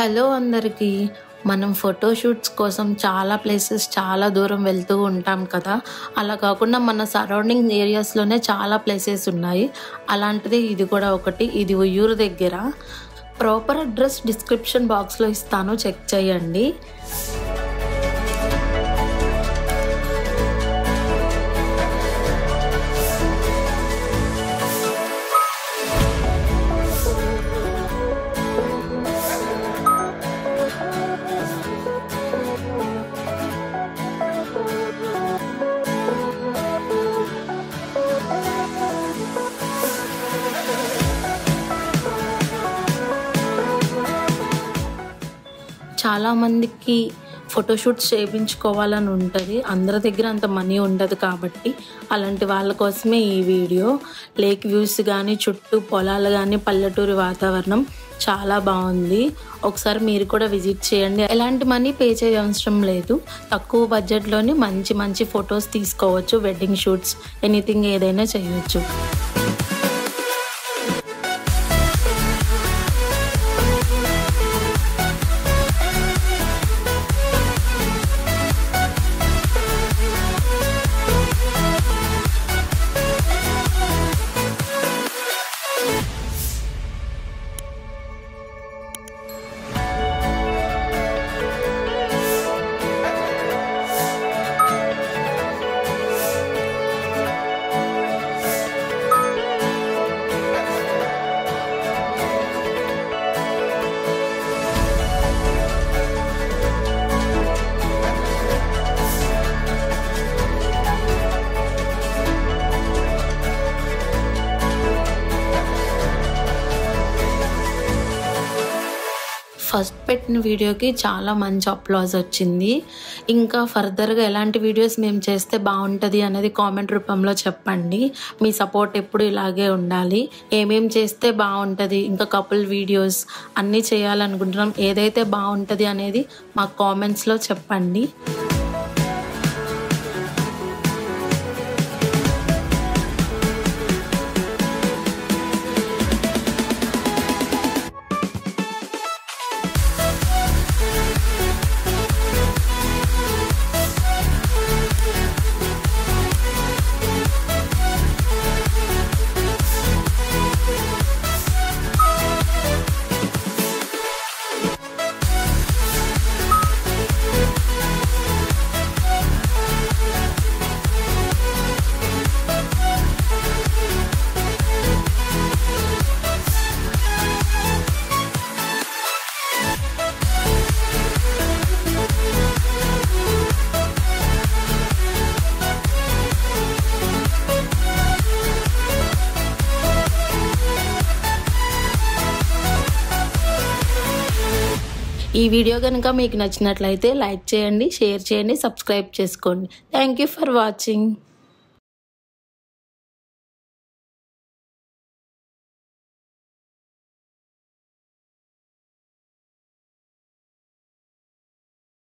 Hello అందరికీ. మనం photoshoots కోసం చాలా ప్లేసెస్ చాలా దూరం వెళ్తూ ఉంటాం కదా. అలా కాకుండా మన సరౌండింగ్ ఏరియాస్లోనే చాలా ప్లేసెస్ ఉన్నాయి. అలాంటిది ఇది కూడా ఒకటి. ఇది ఉయ్యూరు దగ్గర. ప్రాపర్ అడ్రస్ డిస్క్రిప్షన్ బాక్స్లో ఇస్తాను, చెక్ చేయండి. చాలామందికి ఫోటోషూట్స్ చేయించుకోవాలని ఉంటుంది. అందరి దగ్గర అంత మనీ ఉండదు కాబట్టి అలాంటి వాళ్ళ కోసమే ఈ వీడియో. లేక్ వ్యూస్ కానీ, చుట్టూ పొలాలు కానీ, పల్లెటూరి వాతావరణం చాలా బాగుంది. ఒకసారి మీరు కూడా విజిట్ చేయండి. ఎలాంటి మనీ పే చేయ అవసరం లేదు. తక్కువ బడ్జెట్లోనే మంచి మంచి ఫొటోస్ తీసుకోవచ్చు. వెడ్డింగ్ షూట్స్, ఎనీథింగ్ ఏదైనా చేయవచ్చు. ఫస్ట్ పెట్టిన వీడియోకి చాలా మంచి అప్లాజ్ వచ్చింది. ఇంకా ఫర్దర్గా ఎలాంటి వీడియోస్ మేము చేస్తే బాగుంటుంది అనేది కామెంట్ రూపంలో చెప్పండి. మీ సపోర్ట్ ఎప్పుడు ఇలాగే ఉండాలి. ఏమేం చేస్తే బాగుంటుంది, ఇంకా కపుల్ వీడియోస్ అన్నీ చేయాలనుకుంటున్నాం. ఏదైతే బాగుంటుంది అనేది మాకు కామెంట్స్లో చెప్పండి. ఈ వీడియో కనుక మీకు నచ్చినట్లయితే లైక్ చేయండి, షేర్ చేయండి, సబ్స్క్రైబ్ చేసుకోండి. Thank you for watching.